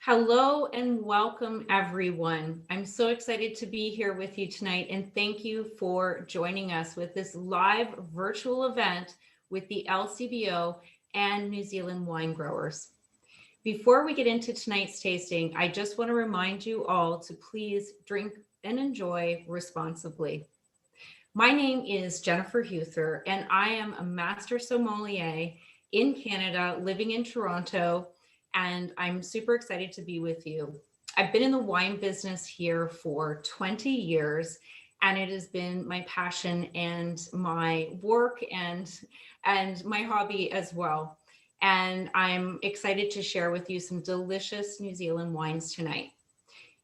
Hello and welcome, everyone. I'm so excited to be here with you tonight, and thank you for joining us with this live virtual event with the LCBO and New Zealand wine growers. Before we get into tonight's tasting, I just want to remind you all to please drink and enjoy responsibly. My name is Jennifer Huether, and I am a master sommelier in Canada, living in Toronto, and I'm super excited to be with you. I've been in the wine business here for 20 years, and it has been my passion and my work and my hobby as well. And I'm excited to share with you some delicious New Zealand wines tonight.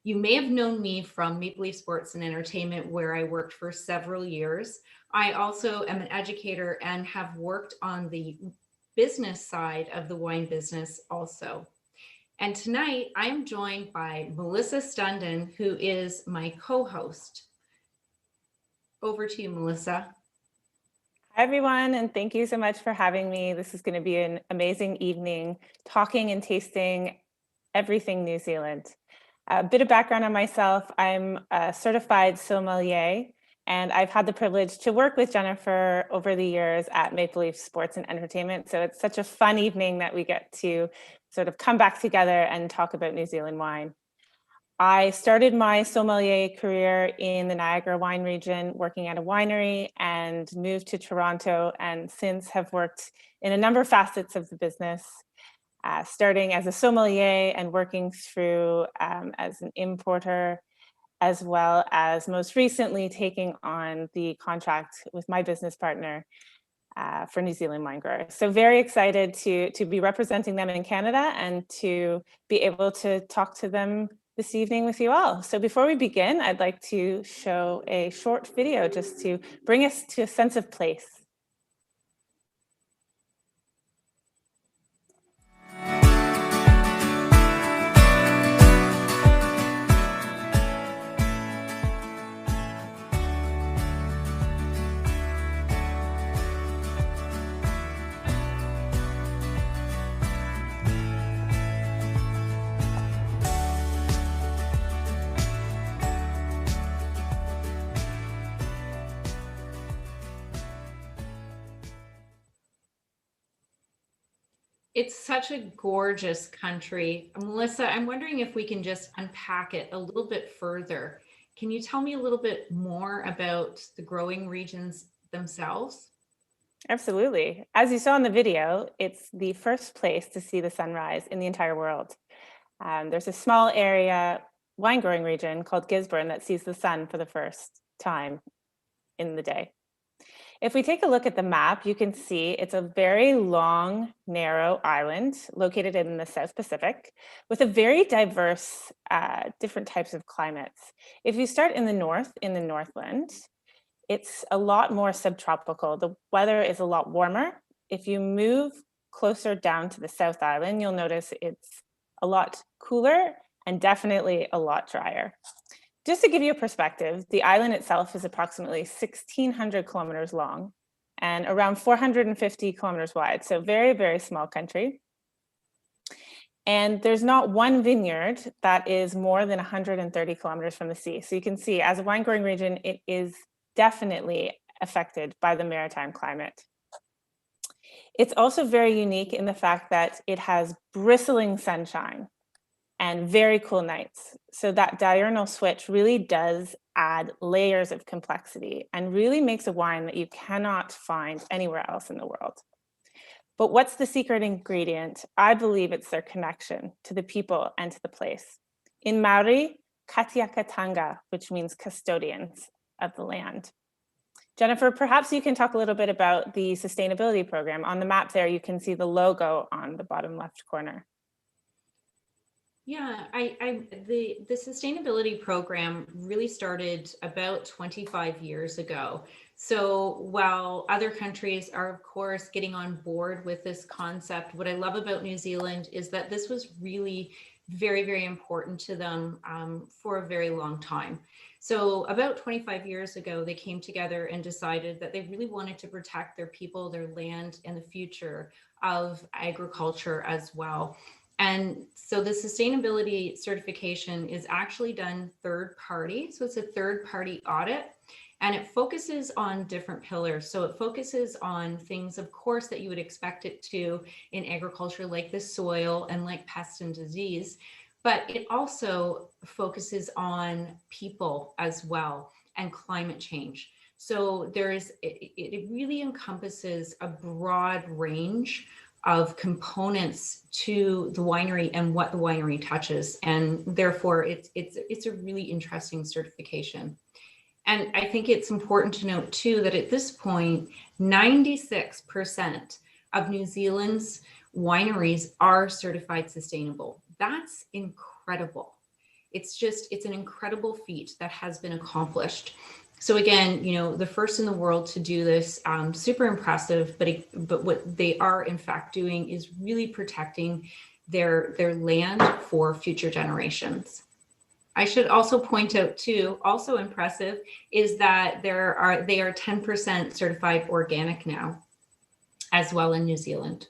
You may have known me from Maple Leaf Sports and Entertainment, where I worked for several years. I also am an educator and have worked on the business side of the wine business also. And tonight I am joined by Melissa Stunden, who is my co-host. Over to you, Melissa. Hi, everyone, and thank you so much for having me. This is going to be an amazing evening, talking and tasting everything New Zealand. A bit of background on myself. I'm a certified sommelier, and I've had the privilege to work with Jennifer over the years at Maple Leaf Sports and Entertainment. So it's such a fun evening that we get to sort of come back together and talk about New Zealand wine. I started my sommelier career in the Niagara wine region, working at a winery, and moved to Toronto, and since have worked in a number of facets of the business, starting as a sommelier and working through as an importer, as well as most recently taking on the contract with my business partner for New Zealand wine growers. So very excited to be representing them in Canada and to be able to talk to them this evening with you all. So before we begin, I'd like to show a short video just to bring us to a sense of place. It's such a gorgeous country. Melissa, I'm wondering if we can just unpack it a little bit further. Can you tell me a little bit more about the growing regions themselves? Absolutely. As you saw in the video, it's the first place to see the sunrise in the entire world. There's a small area, wine growing region called Gisborne that sees the sun for the first time in the day. If we take a look at the map, you can see it's a very long, narrow island located in the South Pacific with a very diverse, different types of climates. If you start in the north, in the Northland, it's a lot more subtropical. The weather is a lot warmer. If you move closer down to the South Island, you'll notice it's a lot cooler and definitely a lot drier. Just to give you a perspective, the island itself is approximately 1,600 kilometers long and around 450 kilometers wide. So very, very small country. And there's not one vineyard that is more than 130 kilometers from the sea. So you can see as a wine growing region, it is definitely affected by the maritime climate. It's also very unique in the fact that it has bristling sunshine and very cool nights. So that diurnal switch really does add layers of complexity and really makes a wine that you cannot find anywhere else in the world. But what's the secret ingredient? I believe it's their connection to the people and to the place. In Maori, katiakatanga, which means custodians of the land. Jennifer, perhaps you can talk a little bit about the sustainability program. On the map there, you can see the logo on the bottom left corner. Yeah, the sustainability program really started about 25 years ago. So while other countries are, of course, getting on board with this concept, what I love about New Zealand is that this was really very, very important to them for a very long time. So about 25 years ago, they came together and decided that they really wanted to protect their people, their land, and the future of agriculture as well. And so the sustainability certification is actually done third party. So it's a third party audit, and it focuses on different pillars. So it focuses on things, of course, that you would expect it to in agriculture, like the soil and like pest and disease. But it also focuses on people as well and climate change. So it really encompasses a broad range of components to the winery and what the winery touches, and therefore it's a really interesting certification. And I think it's important to note too that at this point, 96% of New Zealand's wineries are certified sustainable. That's incredible. It's an incredible feat that has been accomplished. So again, the first in the world to do this, super impressive, but what they are in fact doing is really protecting their land for future generations. I should also point out too, also impressive, is that they are 10% certified organic now as well in New Zealand.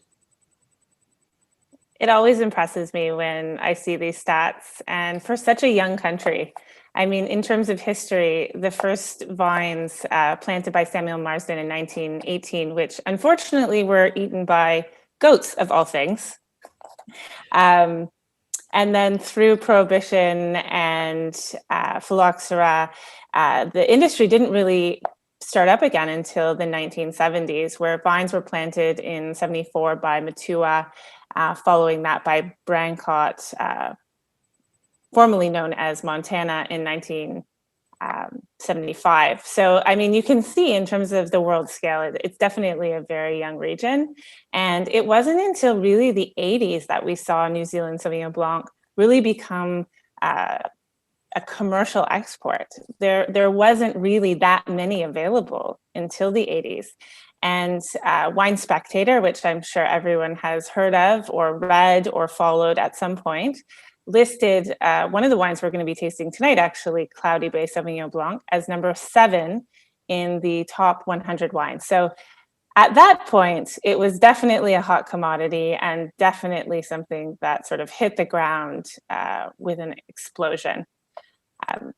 It always impresses me when I see these stats, and for such a young country. I mean, in terms of history, the first vines planted by Samuel Marsden in 1918, which unfortunately were eaten by goats of all things. And then through Prohibition and phylloxera, the industry didn't really start up again until the 1970s, where vines were planted in 74 by Matua, following that by Brancott, formerly known as Montana, in 1975. So, I mean, you can see in terms of the world scale, it's definitely a very young region. And it wasn't until really the 80s that we saw New Zealand Sauvignon Blanc really become a commercial export. There wasn't really that many available until the 80s. And Wine Spectator, which I'm sure everyone has heard of or read or followed at some point, listed one of the wines we're going to be tasting tonight, actually, Cloudy Bay Sauvignon Blanc, as number 7 in the top 100 wines. So at that point, it was definitely a hot commodity and definitely something that sort of hit the ground with an explosion.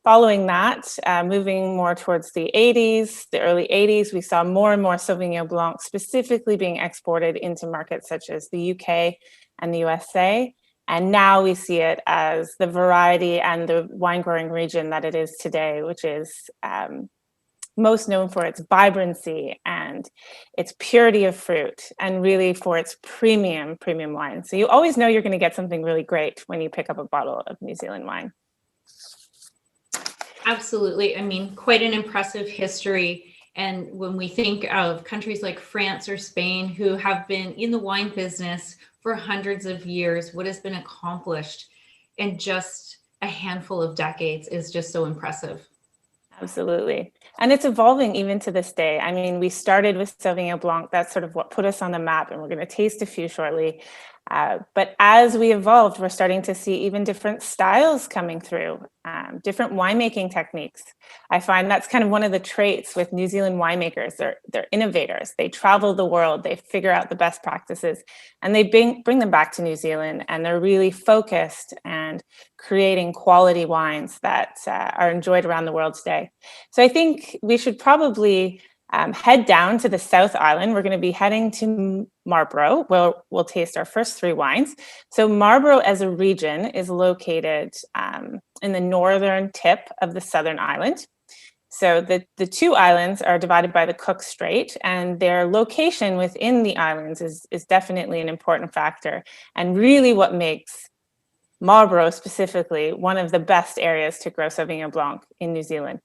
Following that, moving more towards the 80s, the early 80s, we saw more and more Sauvignon Blanc specifically being exported into markets such as the UK and the USA. And now we see it as the variety and the wine growing region that it is today, which is most known for its vibrancy and its purity of fruit, and really for its premium wine. So you always know you're going to get something really great when you pick up a bottle of New Zealand wine. Absolutely. I mean, quite an impressive history. And when we think of countries like France or Spain, who have been in the wine business for hundreds of years, what has been accomplished in just a handful of decades is just so impressive. Absolutely. And it's evolving even to this day. I mean, we started with Sauvignon Blanc. That's sort of what put us on the map, and we're going to taste a few shortly. But as we evolved, we're starting to see even different styles coming through, different winemaking techniques. I find that's kind of one of the traits with New Zealand winemakers. They're innovators. They travel the world. They figure out the best practices, and they bring them back to New Zealand. And they're really focused and creating quality wines that are enjoyed around the world today. So I think we should probably head down to the South Island. We're going to be heading to Marlborough, where we'll taste our first 3 wines. So Marlborough as a region is located in the northern tip of the southern island. So the 2 islands are divided by the Cook Strait, and their location within the islands is definitely an important factor, and really what makes Marlborough specifically one of the best areas to grow Sauvignon Blanc in New Zealand.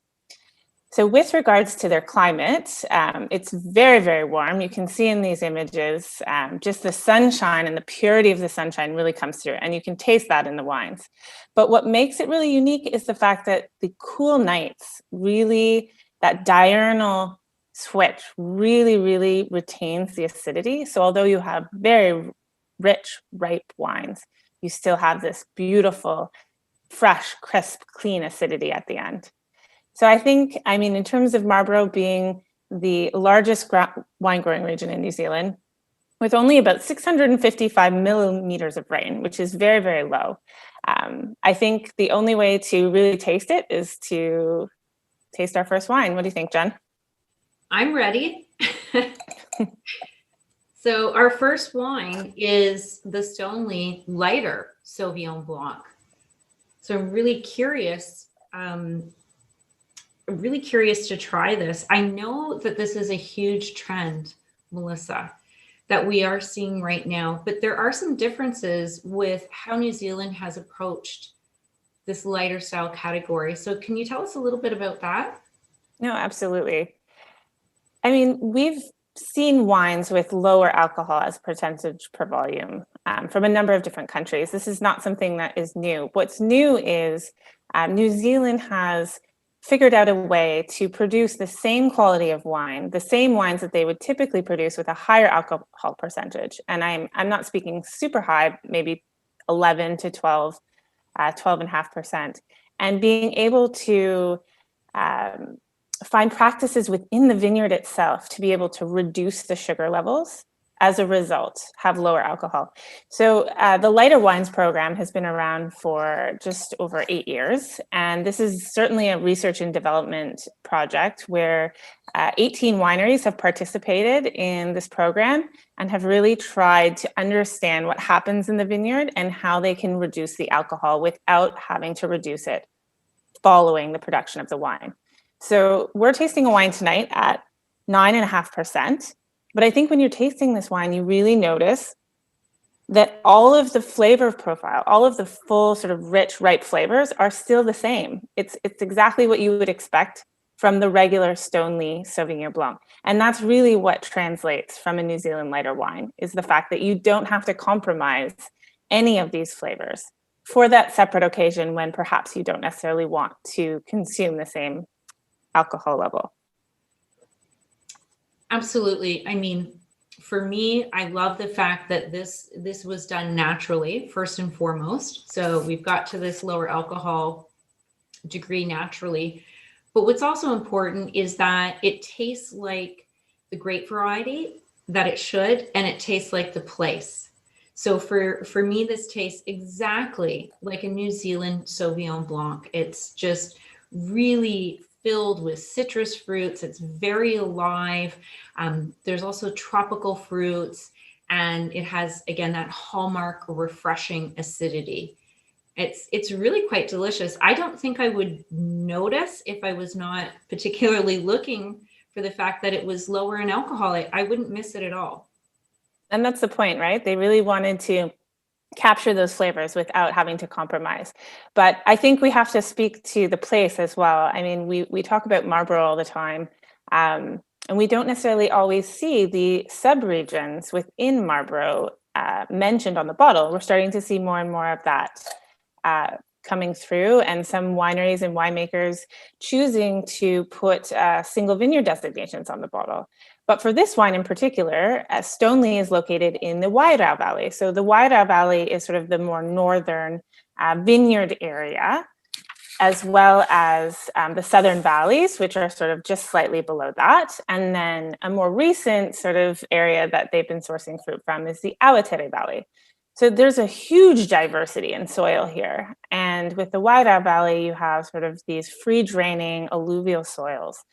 So with regards to their climate, it's very, very warm. You can see in these images, just the sunshine and the purity of the sunshine really comes through, and you can taste that in the wines. But what makes it really unique is the fact that the cool nights really, that diurnal switch really, really retains the acidity. So although you have very rich, ripe wines, you still have this beautiful, fresh, crisp, clean acidity at the end. So I think, I mean, in terms of Marlborough being the largest wine growing region in New Zealand, with only about 655 millimeters of rain, which is very, very low. I think the only way to really taste it is to taste our first wine. What do you think, Jen? I'm ready. So our first wine is the Stoneleigh lighter Sauvignon Blanc. So I'm really curious. Really curious to try this. I know that this is a huge trend, Melissa, that we are seeing right now, but there are some differences with how New Zealand has approached this lighter style category. So can you tell us a little bit about that? No, absolutely. I mean, we've seen wines with lower alcohol as percentage per volume from a number of different countries. This is not something that is new. What's new is New Zealand has figured out a way to produce the same quality of wine, the same wines that they would typically produce with a higher alcohol percentage. And I'm not speaking super high, maybe 11 to 12, 12.5%. And being able to find practices within the vineyard itself to be able to reduce the sugar levels, as a result, have lower alcohol. So the Lighter Wines program has been around for just over 8 years. And this is certainly a research and development project where 18 wineries have participated in this program and have really tried to understand what happens in the vineyard and how they can reduce the alcohol without having to reduce it following the production of the wine. So we're tasting a wine tonight at 9.5%. But I think when you're tasting this wine, you really notice that all of the flavor profile, all of the full sort of rich, ripe flavors are still the same. It's exactly what you would expect from the regular Stoneleigh Sauvignon Blanc. And that's really what translates from a New Zealand lighter wine, is the fact that you don't have to compromise any of these flavors for that separate occasion when perhaps you don't necessarily want to consume the same alcohol level. Absolutely. I mean, for me, I love the fact that this was done naturally, first and foremost. So we've got to this lower alcohol degree naturally. But what's also important is that it tastes like the grape variety that it should, and it tastes like the place. So for me, this tastes exactly like a New Zealand Sauvignon Blanc. It's just really filled with citrus fruits. It's very alive. There's also tropical fruits, and it has, again, that hallmark refreshing acidity. It's really quite delicious. I don't think I would notice if I was not particularly looking for the fact that it was lower in alcohol. I wouldn't miss it at all. And that's the point, right? They really wanted to capture those flavors without having to compromise. But I think we have to speak to the place as well. I mean, we talk about Marlborough all the time, and we don't necessarily always see the sub-regions within Marlborough mentioned on the bottle. We're starting to see more and more of that coming through, and some wineries and winemakers choosing to put single vineyard designations on the bottle. But for this wine in particular, Stoneleigh is located in the Wairau Valley. So the Wairau Valley is sort of the more northern vineyard area, as well as the southern valleys, which are sort of just slightly below that. And then a more recent sort of area that they've been sourcing fruit from is the Awatere Valley. So there's a huge diversity in soil here. And with the Wairau Valley, you have sort of these free draining alluvial soils.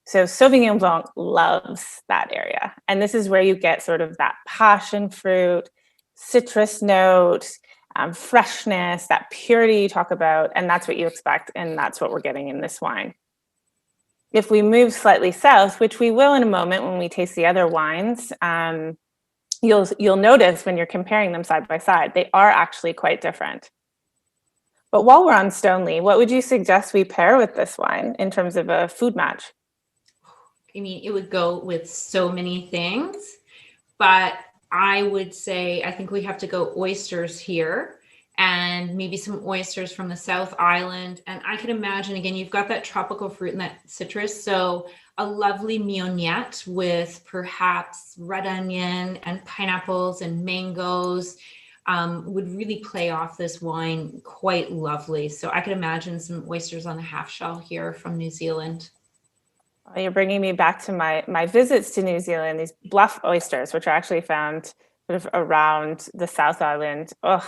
So Sauvignon Blanc loves that area. And this is where you get sort of that passion fruit, citrus note, freshness, that purity you talk about. And that's what you expect. And that's what we're getting in this wine. If we move slightly south, which we will in a moment when we taste the other wines, you'll notice when you're comparing them side by side, they are actually quite different. But while we're on Stoneleigh, what would you suggest we pair with this wine in terms of a food match? I mean, it would go with so many things, but I would say I think we have to go oysters here, and maybe some oysters from the South Island. And I can imagine, again, you've got that tropical fruit and that citrus. So a lovely mignonette with perhaps red onion and pineapples and mangoes would really play off this wine quite lovely. So I could imagine some oysters on the half shell here from New Zealand. Well, you're bringing me back to my visits to New Zealand, these bluff oysters, which are actually found sort of around the South Island. Oh,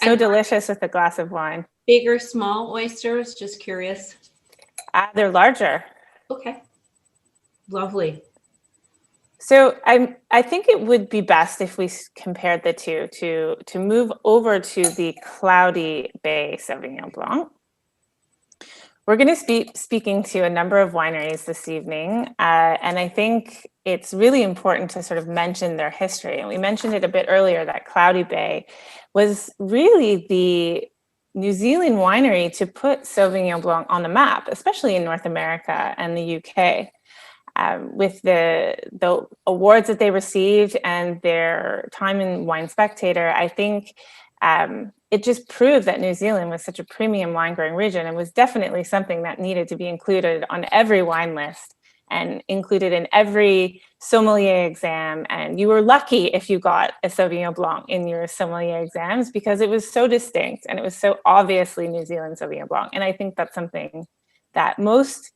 so And delicious with a glass of wine. big or small oysters? Just curious. They're larger. Okay, lovely. So I think it would be best if we compared the two to move over to the Cloudy Bay Sauvignon Blanc. We're going to be speaking to a number of wineries this evening, and I think it's really important to sort of mention their history. And we mentioned it a bit earlier that Cloudy Bay was really the New Zealand winery to put Sauvignon Blanc on the map, especially in North America and the UK. With the awards that they received and their time in Wine Spectator, I think it just proved that New Zealand was such a premium wine growing region and was definitely something that needed to be included on every wine list and included in every sommelier exam. And you were lucky if you got a Sauvignon Blanc in your sommelier exams because it was so distinct and it was so obviously New Zealand Sauvignon Blanc. And I think that's something that most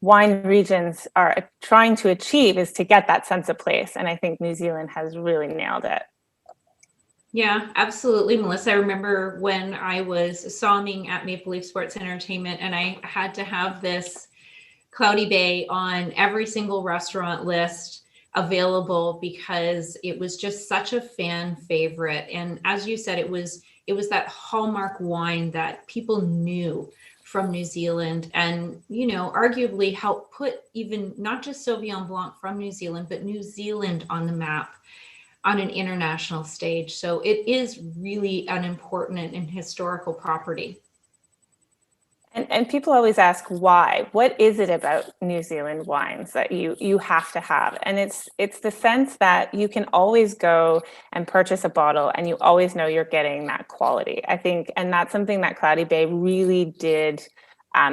wine regions are trying to achieve, is to get that sense of place. And I think New Zealand has really nailed it. Yeah, absolutely, Melissa. I remember when I was somming at Maple Leaf Sports Entertainment and I had to have this Cloudy Bay on every single restaurant list available because it was just such a fan favorite. And as you said, it was that hallmark wine that people knew from New Zealand and, you know, arguably helped put even not just Sauvignon Blanc from New Zealand, but New Zealand on the map on an international stage. So it is really an important and historical property. And people always ask why. What is it about New Zealand wines that you have to have? And it's the sense that you can always go and purchase a bottle and you always know you're getting that quality. I think, and that's something that Cloudy Bay really did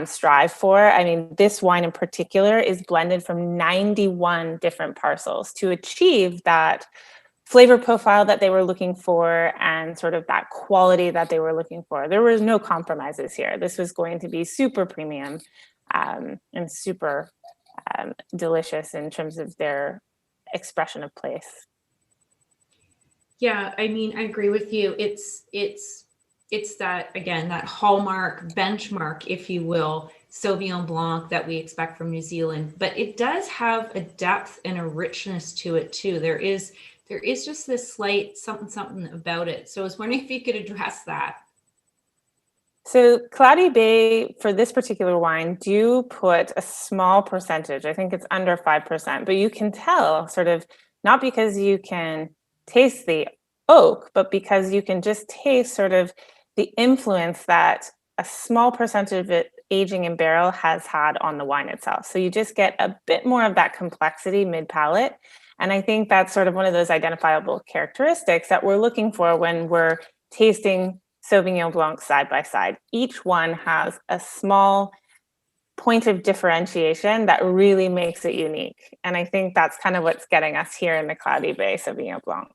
strive for. I mean, this wine in particular is blended from 91 different parcels to achieve that flavor profile that they were looking for and sort of that quality that they were looking for. There was no compromises here. This was going to be super premium and super delicious in terms of their expression of place. Yeah, I mean, I agree with you. It's that, again, that hallmark benchmark, if you will, Sauvignon Blanc that we expect from New Zealand, but it does have a depth and a richness to it too. There is just this slight something about it. So I was wondering if you could address that. So Cloudy Bay, for this particular wine, do put a small percentage. I think it's under 5%, but you can tell sort of, not because you can taste the oak, but because you can just taste sort of the influence that a small percentage of it aging in barrel has had on the wine itself. So you just get a bit more of that complexity mid-palate. And I think that's sort of one of those identifiable characteristics that we're looking for when we're tasting Sauvignon Blanc side by side. Each one has a small point of differentiation that really makes it unique. And I think that's kind of what's getting us here in the Cloudy Bay Sauvignon Blanc.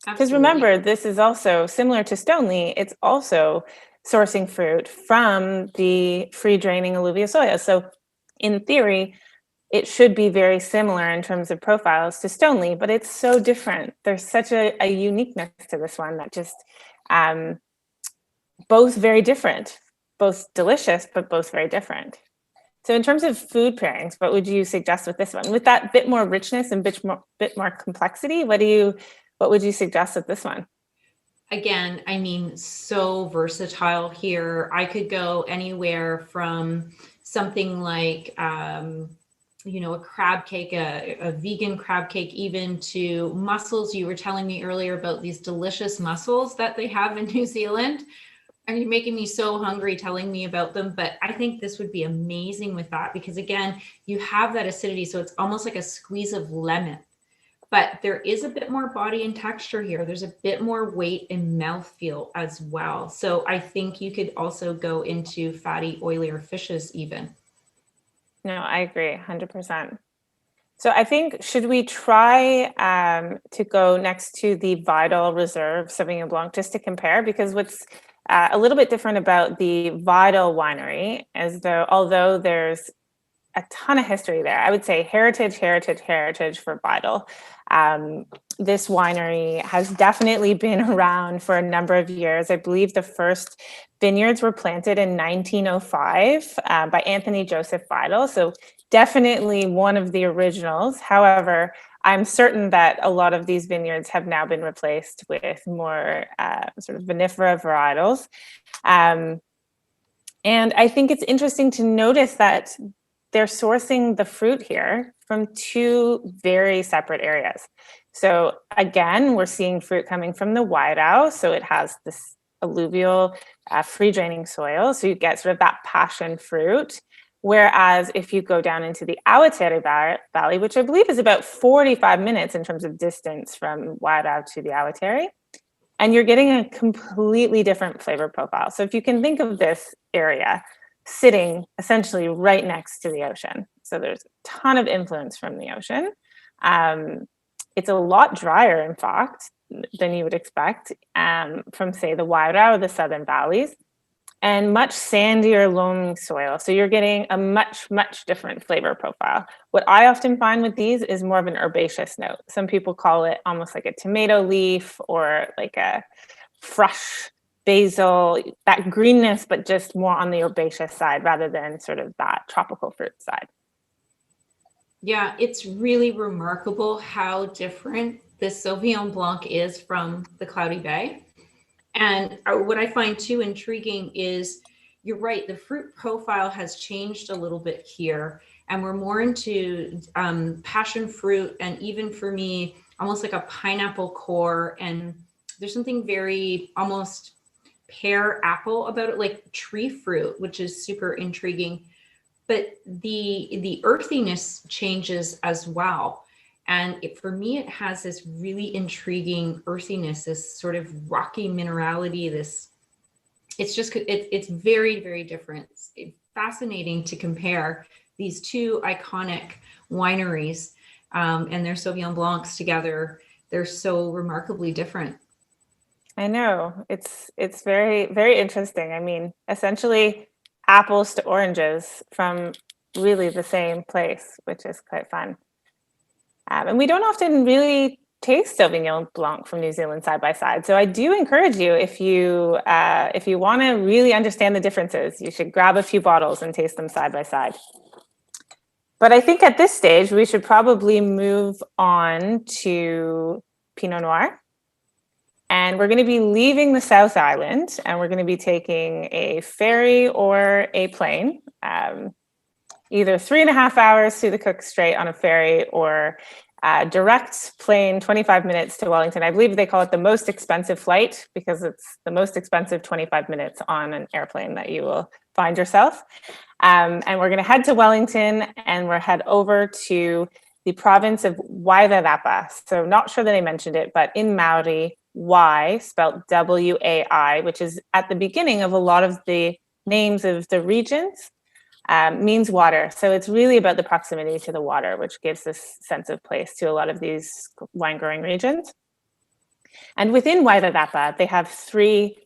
Because remember, this is also similar to Stoneleigh, it's also sourcing fruit from the free draining alluvial soil. So in theory, it should be very similar in terms of profiles to Stoneleigh, but it's so different. There's such a uniqueness to this one that just both very different, both delicious, but both very different. So in terms of food pairings, what would you suggest with this one? With that bit more richness and bit more complexity, what would you suggest with this one? Again, I mean, so versatile here. I could go anywhere from something like, you know, a crab cake, a vegan crab cake, even to mussels. You were telling me earlier about these delicious mussels that they have in New Zealand. And you're making me so hungry telling me about them, but I think this would be amazing with that because again, you have that acidity. So it's almost like a squeeze of lemon, but there is a bit more body and texture here. There's a bit more weight and mouthfeel as well. So I think you could also go into fatty, oilier fishes even. No, I agree 100%. So I think, should we try to go next to the Vidal Reserve Sauvignon Blanc just to compare? Because what's a little bit different about the Vidal winery is although there's a ton of history there. I would say heritage, heritage, heritage for vital. This winery has definitely been around for a number of years. I believe the first vineyards were planted in 1905 by Anthony Joseph Vidal. So definitely one of the originals. However, I'm certain that a lot of these vineyards have now been replaced with more sort of vinifera varietals. And I think it's interesting to notice that they're sourcing the fruit here from two very separate areas. So again, we're seeing fruit coming from the Wairau. So it has this alluvial, free draining soil. So you get sort of that passion fruit. Whereas if you go down into the Awatere Valley, which I believe is about 45 minutes in terms of distance from Wairau to the Awatere, and you're getting a completely different flavor profile. So if you can think of this area sitting essentially right next to the ocean. So there's a ton of influence from the ocean. It's a lot drier, in fact, than you would expect from, say, the Wairau or the southern valleys, and much sandier loam soil. So you're getting a much, much different flavor profile. What I often find with these is more of an herbaceous note. Some people call it almost like a tomato leaf or like a fresh basil, that greenness, but just more on the herbaceous side rather than sort of that tropical fruit side. Yeah, it's really remarkable how different this Sauvignon Blanc is from the Cloudy Bay. And what I find too intriguing is, you're right, the fruit profile has changed a little bit here, and we're more into passion fruit, and even for me, almost like a pineapple core. And there's something very almost pear apple about it, like tree fruit, which is super intriguing. But the earthiness changes as well. And for me, it has this really intriguing earthiness, this sort of rocky minerality, it's very, very different. It's fascinating to compare these two iconic wineries and their Sauvignon Blancs together. They're so remarkably different. I know, it's very, very interesting. I mean, essentially apples to oranges from really the same place, which is quite fun. And we don't often really taste Sauvignon Blanc from New Zealand side by side. So I do encourage you, if you want to really understand the differences, you should grab a few bottles and taste them side by side. But I think at this stage, we should probably move on to Pinot Noir. And we're going to be leaving the South Island, and we're going to be taking a ferry or a plane, either 3.5 hours through the Cook Strait on a ferry, or direct plane 25 minutes to Wellington. I believe they call it the most expensive flight because it's the most expensive 25 minutes on an airplane that you will find yourself. And we're going to head to Wellington, and we'll head over to the province of Wairarapa. So not sure that I mentioned it, but in Maori, Y, spelled W-A-I, which is at the beginning of a lot of the names of the regions, means water. So it's really about the proximity to the water, which gives this sense of place to a lot of these wine growing regions. And within Wairarapa, they have 3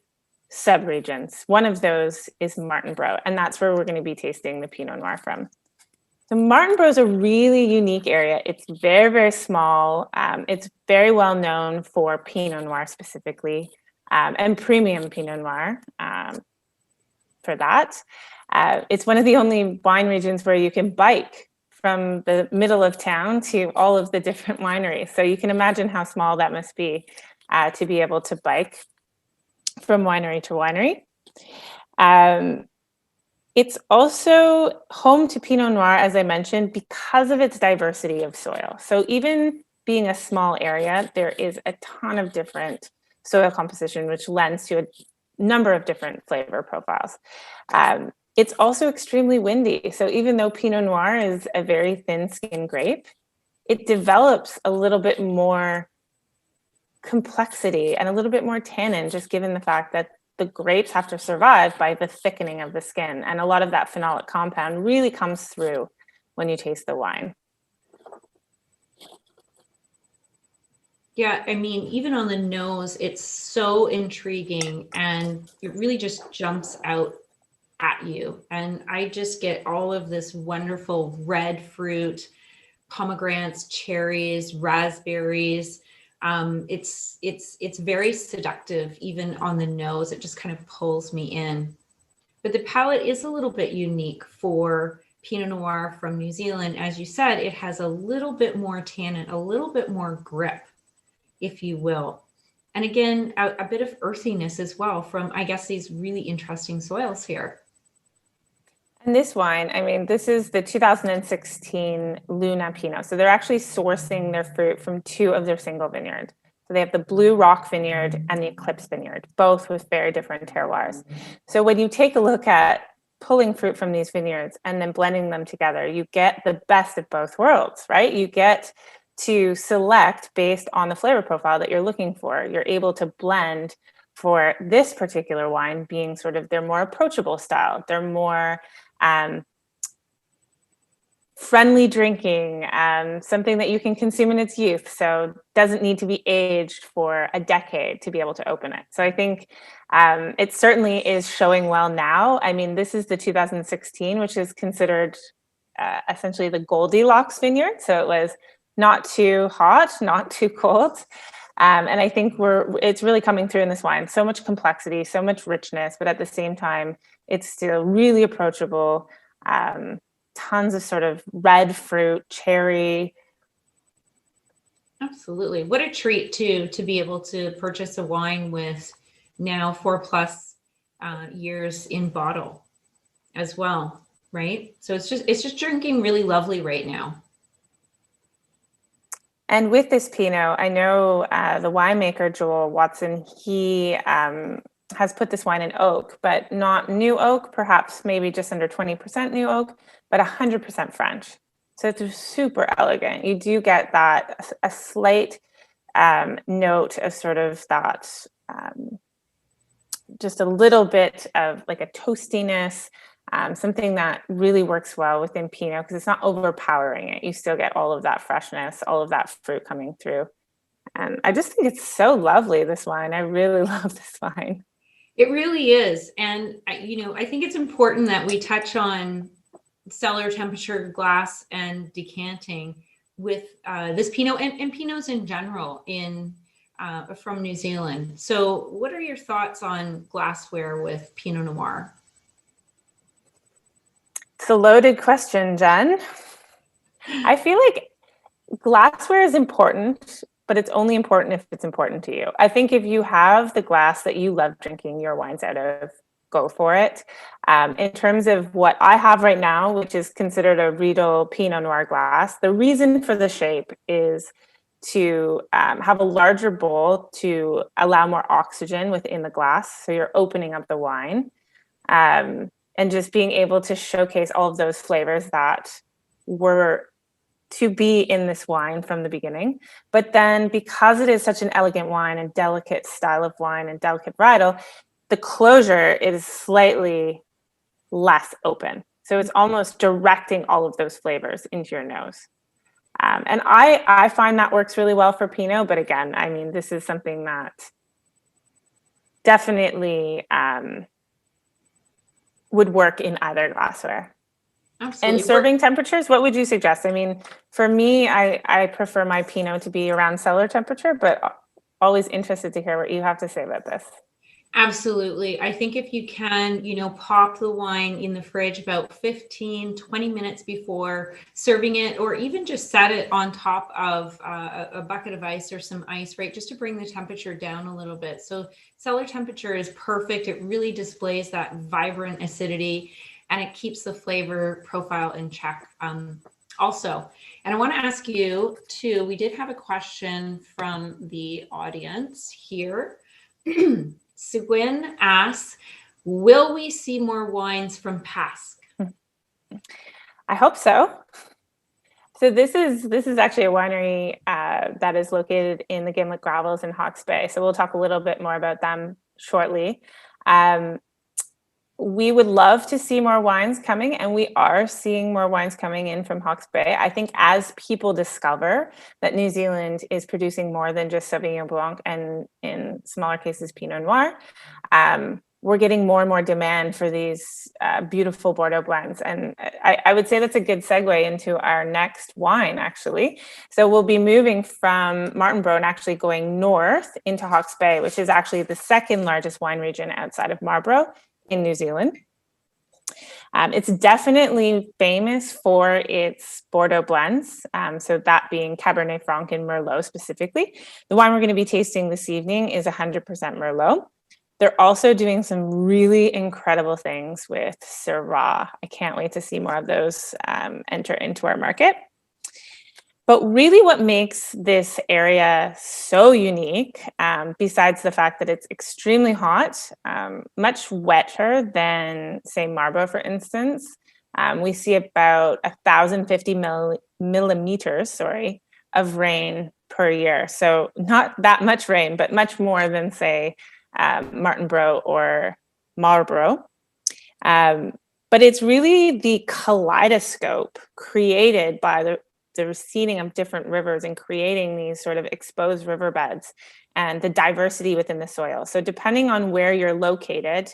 sub-regions. One of those is Marlborough, and that's where we're going to be tasting the Pinot Noir from. So Marlborough is a really unique area. It's very, very small. It's very well known for Pinot Noir specifically, and premium Pinot Noir for that. It's one of the only wine regions where you can bike from the middle of town to all of the different wineries. So you can imagine how small that must be to be able to bike from winery to winery. It's also home to Pinot Noir, as I mentioned, because of its diversity of soil. So even being a small area, there is a ton of different soil composition, which lends to a number of different flavor profiles. It's also extremely windy. So even though Pinot Noir is a very thin-skinned grape, it develops a little bit more complexity and a little bit more tannin, just given the fact that the grapes have to survive by the thickening of the skin. And a lot of that phenolic compound really comes through when you taste the wine. Yeah, I mean, even on the nose, it's so intriguing, and it really just jumps out at you. And I just get all of this wonderful red fruit, pomegranates, cherries, raspberries. It's very seductive, even on the nose. It just kind of pulls me in. But the palate is a little bit unique for Pinot Noir from New Zealand. As you said, it has a little bit more tannin, a little bit more grip, if you will. And again, a bit of earthiness as well from, I guess, these really interesting soils here. And this wine, I mean, this is the 2016 Luna Pinot. So they're actually sourcing their fruit from two of their single vineyards. So they have the Blue Rock Vineyard and the Eclipse Vineyard, both with very different terroirs. So when you take a look at pulling fruit from these vineyards and then blending them together, you get the best of both worlds, right? You get to select based on the flavor profile that you're looking for. You're able to blend for this particular wine being sort of their more approachable style. They're more friendly drinking, something that you can consume in its youth. So doesn't need to be aged for a decade to be able to open it. So I think it certainly is showing well now. I mean, this is the 2016, which is considered essentially the Goldilocks Vineyard. So it was not too hot, not too cold. And I think it's really coming through in this wine. So much complexity, so much richness, but at the same time, it's still really approachable. Tons of sort of red fruit, cherry. Absolutely. What a treat too, to be able to purchase a wine with now 4+ years in bottle as well, right? So it's just drinking really lovely right now. And with this Pinot, I know the winemaker, Joel Watson, he has put this wine in oak, but not new oak, perhaps maybe just under 20% new oak, but 100% French. So it's super elegant. You do get that, a slight note of sort of that, just a little bit of like a toastiness, something that really works well within Pinot because it's not overpowering it. You still get all of that freshness, all of that fruit coming through. And I just think it's so lovely, this wine. I really love this wine. It really is. And, I think it's important that we touch on cellar temperature, glass, and decanting with this Pinot and Pinots in general from New Zealand. So what are your thoughts on glassware with Pinot Noir? It's a loaded question, Jen. I feel like glassware is important, but it's only important if it's important to you. I think if you have the glass that you love drinking your wines out of, go for it. In terms of what I have right now, which is considered a Riedel Pinot Noir glass, the reason for the shape is to have a larger bowl to allow more oxygen within the glass. So you're opening up the wine. And just being able to showcase all of those flavors that were to be in this wine from the beginning. But then because it is such an elegant wine and delicate style of wine and delicate varietal, the closure is slightly less open. So it's almost directing all of those flavors into your nose. And I find that works really well for Pinot. But again, I mean, this is something that definitely would work in either glassware. Absolutely. And serving temperatures, what would you suggest? I mean, for me, I prefer my Pinot to be around cellar temperature, but always interested to hear what you have to say about this. Absolutely. I think if you can, pop the wine in the fridge about 15, 20 minutes before serving it, or even just set it on top of a bucket of ice or some ice, right? Just to bring the temperature down a little bit. So cellar temperature is perfect. It really displays that vibrant acidity and it keeps the flavor profile in check also. And I want to ask you too, we did have a question from the audience here. Seguin asks, will we see more wines from Passez? I hope so. So this is actually a winery that is located in the Gimlet Gravels in Hawke's Bay. So we'll talk a little bit more about them shortly. We would love to see more wines coming, and we are seeing more wines coming in from Hawke's Bay. I think as people discover that New Zealand is producing more than just Sauvignon Blanc and in smaller cases Pinot Noir, we're getting more and more demand for these beautiful Bordeaux blends. And I would say that's a good segue into our next wine, actually. So we'll be moving from Marlborough and actually going north into Hawke's Bay, which is actually the second largest wine region outside of Marlborough in New Zealand. It's definitely famous for its Bordeaux blends, so that being Cabernet Franc and Merlot specifically. The wine we're going to be tasting this evening is 100% Merlot. They're also doing some really incredible things with Syrah. I can't wait to see more of those enter into our market. But really what makes this area so unique, besides the fact that it's extremely hot, much wetter than, say, Marlborough, for instance. We see about 1,050 millimeters, of rain per year. So not that much rain, but much more than, say, Martinborough or Marlborough. But it's really the kaleidoscope created by the receding of different rivers and creating these sort of exposed riverbeds and the diversity within the soil. So depending on where you're located,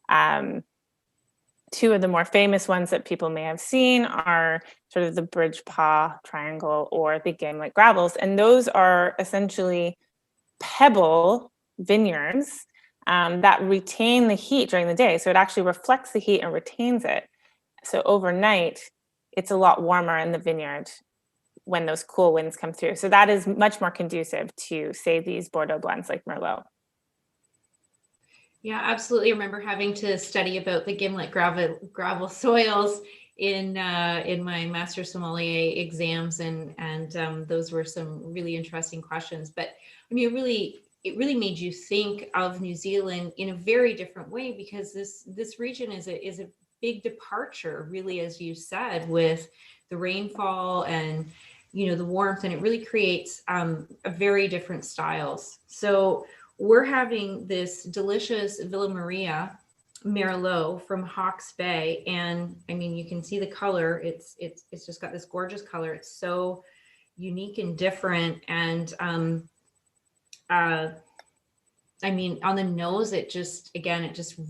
two of the more famous ones that people may have seen are sort of the Bridge Paw Triangle or the Gimlet Gravels. And those are essentially pebble vineyards that retain the heat during the day. So it actually reflects the heat and retains it. So overnight, it's a lot warmer in the vineyard when those cool winds come through. So that is much more conducive to, say, these Bordeaux blends like Merlot. Yeah, absolutely. I remember having to study about the Gimlet gravel soils in my master sommelier exams, and those were some really interesting questions. But I mean, it really made you think of New Zealand in a very different way, because this region is a big departure, really, as you said, with the rainfall and the warmth, and it really creates a very different styles. So we're having this delicious Villa Maria Merlot from Hawke's Bay, and I mean, you can see the color. It's just got this gorgeous color. It's so unique and different, and I mean, on the nose, it just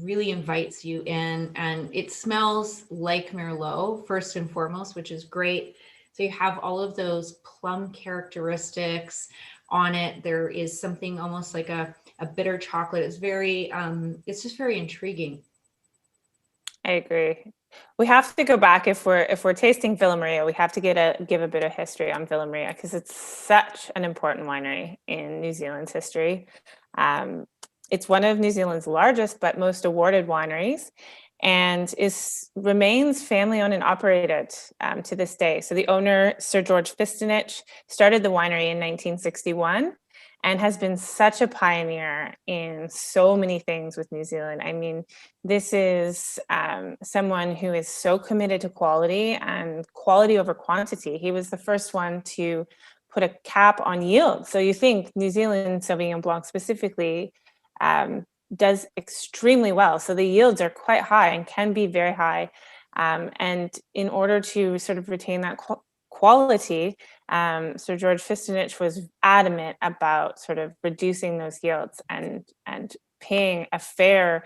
really invites you in, and it smells like Merlot first and foremost, which is great. So you have all of those plum characteristics on it. There is something almost like a bitter chocolate. It's very, it's just very intriguing. I agree. We have to go back, if we're tasting Villa Maria, we have to give a bit of history on Villa Maria, because it's such an important winery in New Zealand's history. It's one of New Zealand's largest but most awarded wineries, and remains family owned and operated to this day. So the owner, Sir George Fistenich, started the winery in 1961 and has been such a pioneer in so many things with New Zealand. I mean, this is someone who is so committed to quality and quality over quantity. He was the first one to put a cap on yield. So you think New Zealand Sauvignon Blanc specifically does extremely well. So the yields are quite high and can be very high. And in order to sort of retain that quality, Sir George Fistenich was adamant about sort of reducing those yields and paying a fair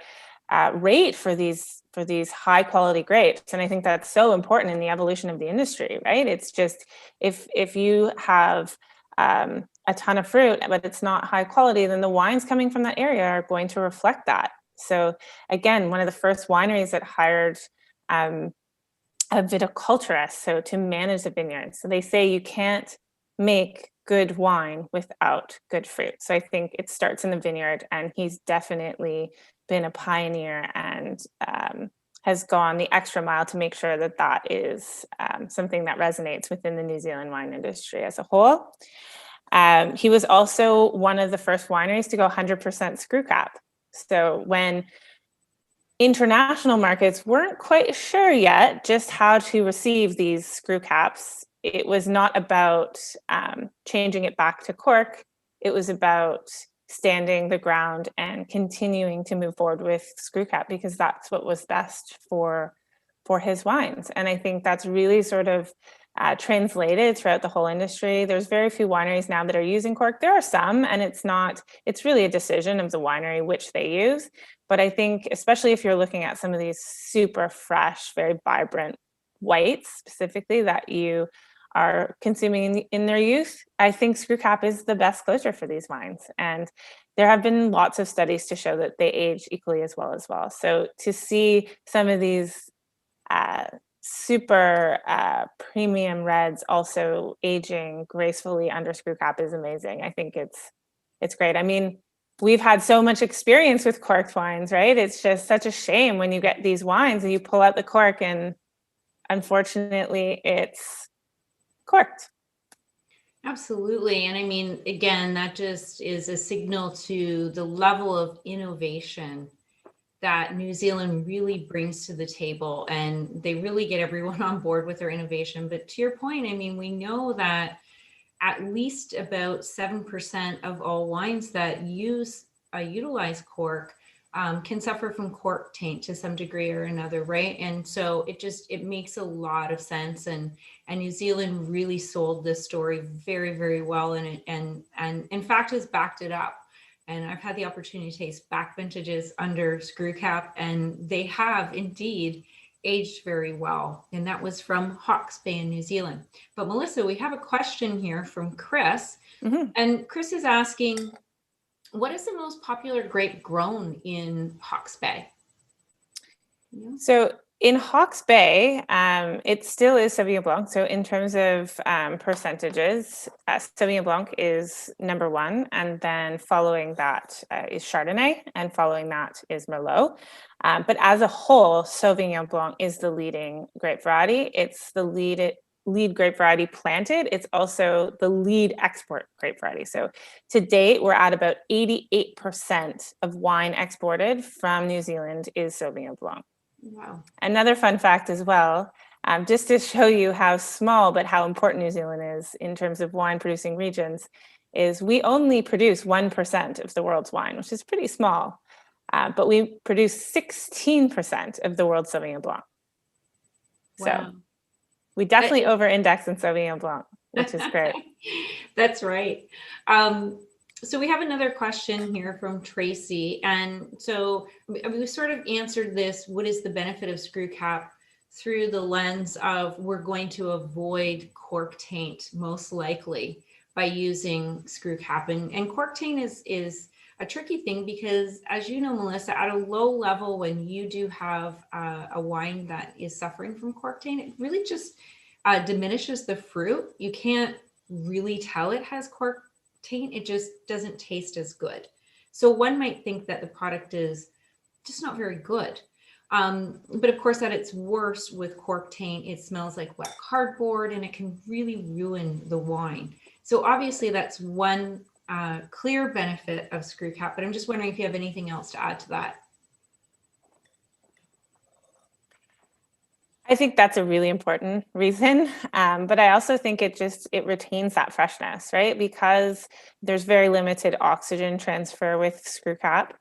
rate for these high quality grapes. And I think that's so important in the evolution of the industry, right? It's just, if you have a ton of fruit, but it's not high quality, then the wines coming from that area are going to reflect that. So again, one of the first wineries that hired a viticulturist, so to manage the vineyard. So they say you can't make good wine without good fruit. So I think it starts in the vineyard, and he's definitely been a pioneer and has gone the extra mile to make sure that that is something that resonates within the New Zealand wine industry as a whole. He was also one of the first wineries to go 100% screw cap. So when international markets weren't quite sure yet just how to receive these screw caps, it was not about changing it back to cork. It was about standing the ground and continuing to move forward with screw cap, because that's what was best for his wines. And I think that's really sort of translated throughout the whole industry. There's very few wineries now that are using cork. There are some, and it's really a decision of the winery which they use. But I think, especially if you're looking at some of these super fresh, very vibrant whites specifically that you are consuming in their youth, I think screw cap is the best closure for these wines. And there have been lots of studies to show that they age equally as well. So to see some of these super premium reds also aging gracefully under screw cap is amazing. I think it's great. I mean, we've had so much experience with corked wines, right? It's just such a shame when you get these wines and you pull out the cork and unfortunately it's corked. Absolutely. And I mean, again, that just is a signal to the level of innovation that New Zealand really brings to the table. And they really get everyone on board with their innovation. But to your point, I mean, we know that at least about 7% of all wines that utilize cork can suffer from cork taint to some degree or another, right? And so it makes a lot of sense. And New Zealand really sold this story very, very well, and in fact has backed it up. And I've had the opportunity to taste back vintages under screw cap, and they have indeed aged very well. And that was from Hawke's Bay in New Zealand. But Melissa, we have a question here from Chris. Mm-hmm. And Chris is asking, what is the most popular grape grown in Hawke's Bay? Yeah. So in Hawke's Bay, it still is Sauvignon Blanc. So in terms of percentages, Sauvignon Blanc is number one, and then following that is Chardonnay, and following that is Merlot. But as a whole, Sauvignon Blanc is the leading grape variety. It's the lead grape variety planted. It's also the lead export grape variety. So to date, we're at about 88% of wine exported from New Zealand is Sauvignon Blanc. Wow. Another fun fact as well, just to show you how small but how important New Zealand is in terms of wine producing regions, is we only produce 1% of the world's wine, which is pretty small, but we produce 16% of the world's Sauvignon Blanc. Wow. So we definitely over-index in Sauvignon Blanc, which is great. That's right. So we have another question here from Tracy. And so we sort of answered this, what is the benefit of screw cap, through the lens of we're going to avoid cork taint most likely by using screw cap. And cork taint is a tricky thing because, as you know, Melissa, at a low level, when you do have a wine that is suffering from cork taint, it really just diminishes the fruit. You can't really tell it has cork taint. It just doesn't taste as good. So one might think that the product is just not very good. But of course, at its worst with cork taint, it smells like wet cardboard and it can really ruin the wine. So obviously that's one clear benefit of screw cap, but I'm just wondering if you have anything else to add to that. I think that's a really important reason, but I also think it retains that freshness, right? Because there's very limited oxygen transfer with screw cap.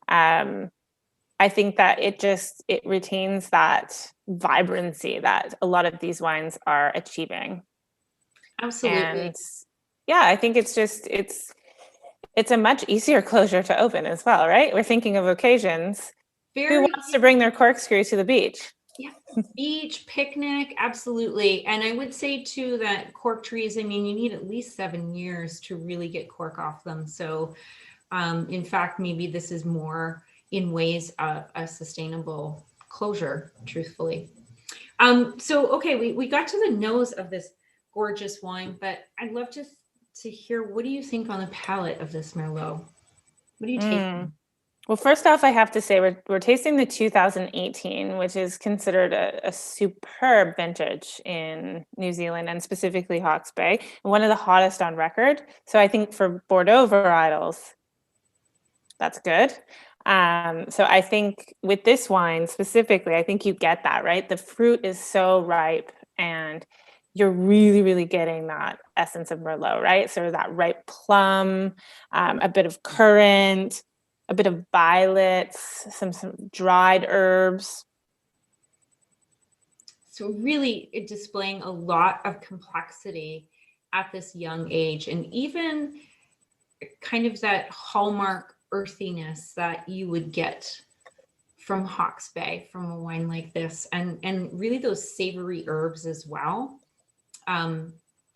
I think that it retains that vibrancy that a lot of these wines are achieving. Absolutely. And yeah, I think it's a much easier closure to open as well, right? We're thinking of occasions. Who wants to bring their corkscrew to the beach? Yeah, beach, picnic, absolutely. And I would say too that cork trees, I mean, you need at least 7 years to really get cork off them. So in fact, maybe this is more in ways of a sustainable closure, truthfully. So, okay, we got to the nose of this gorgeous wine, but I'd love to hear, what do you think on the palate of this Merlot? What do you take? Well, first off, I have to say we're tasting the 2018, which is considered a superb vintage in New Zealand and specifically Hawke's Bay, and one of the hottest on record. So I think for Bordeaux varietals, that's good. So I think with this wine specifically, I think you get that, right? The fruit is so ripe and you're really, really getting that essence of Merlot, right? So that ripe plum, a bit of currant, a bit of violets, some dried herbs. So really displaying a lot of complexity at this young age, and even kind of that hallmark earthiness that you would get from Hawke's Bay from a wine like this, and really those savory herbs as well.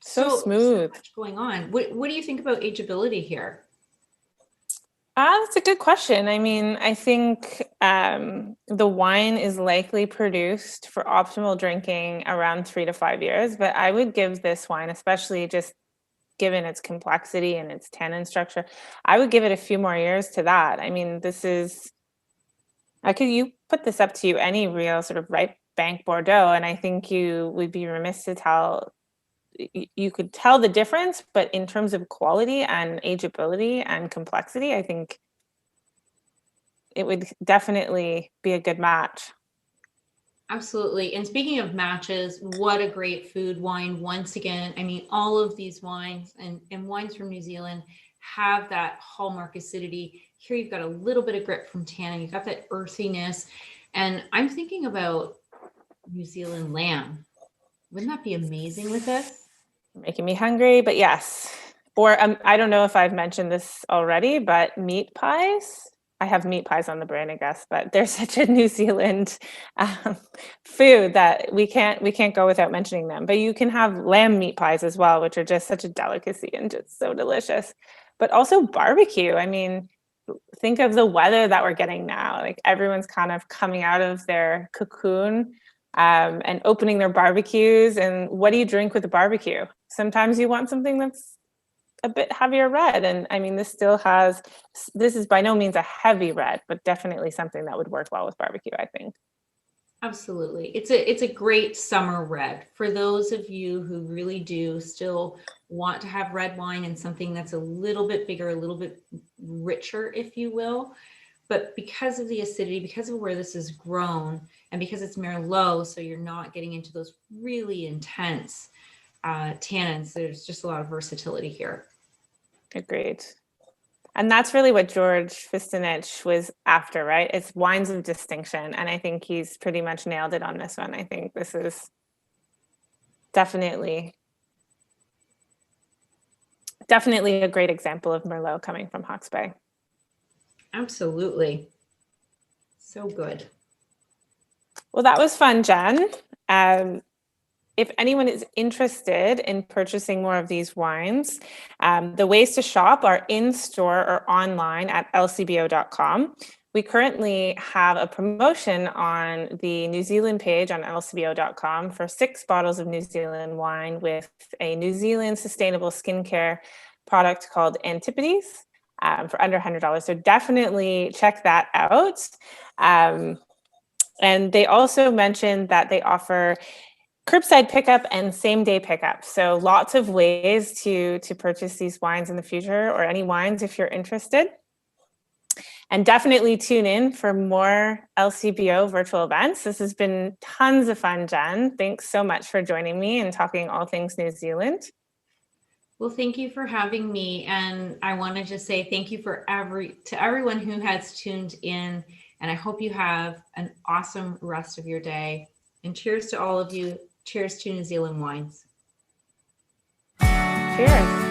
So smooth. So much going on. What do you think about ageability here? That's a good question. I mean, I think the wine is likely produced for optimal drinking around 3 to 5 years, but I would give this wine, especially just given its complexity and its tannin structure, I would give it a few more years to that. I mean, you put this up to any real sort of ripe bank Bordeaux, and I think you would be remiss to you could tell the difference, but in terms of quality and ageability and complexity, I think it would definitely be a good match. Absolutely. And speaking of matches, what a great food wine. Once again, I mean, all of these wines and wines from New Zealand have that hallmark acidity. Here you've got a little bit of grip from tannin. You've got that earthiness. And I'm thinking about New Zealand lamb. Wouldn't that be amazing with this? Making me hungry, but yes. Or I don't know if I've mentioned this already, but meat pies. I have meat pies on the brain, I guess, but they're such a New Zealand food that we can't go without mentioning them. But you can have lamb meat pies as well, which are just such a delicacy and just so delicious. But also barbecue. I mean, think of the weather that we're getting now. Like everyone's kind of coming out of their cocoon and opening their barbecues. And what do you drink with a barbecue? Sometimes you want something that's a bit heavier red. And I mean, this is by no means a heavy red, but definitely something that would work well with barbecue, I think. Absolutely. It's a great summer red for those of you who really do still want to have red wine and something that's a little bit bigger, a little bit richer, if you will. But because of the acidity, because of where this is grown, and because it's Merlot, so you're not getting into those really intense tannins, there's just a lot of versatility here. Agreed. And that's really what George Fistonich was after, right? It's wines of distinction. And I think he's pretty much nailed it on this one. I think this is definitely a great example of Merlot coming from Hawke's Bay. Absolutely. So good. Well, that was fun, Jen. If anyone is interested in purchasing more of these wines, the ways to shop are in store or online at lcbo.com. We currently have a promotion on the New Zealand page on lcbo.com for 6 bottles of New Zealand wine with a New Zealand sustainable skincare product called Antipodes for under $100. So definitely check that out. And they also mentioned that they offer curbside pickup and same-day pickup. So lots of ways to purchase these wines in the future, or any wines if you're interested. And definitely tune in for more LCBO virtual events. This has been tons of fun, Jen. Thanks so much for joining me and talking all things New Zealand. Well, thank you for having me. And I want to just say thank you to everyone who has tuned in. And I hope you have an awesome rest of your day. And cheers to all of you. Cheers to New Zealand wines. Cheers.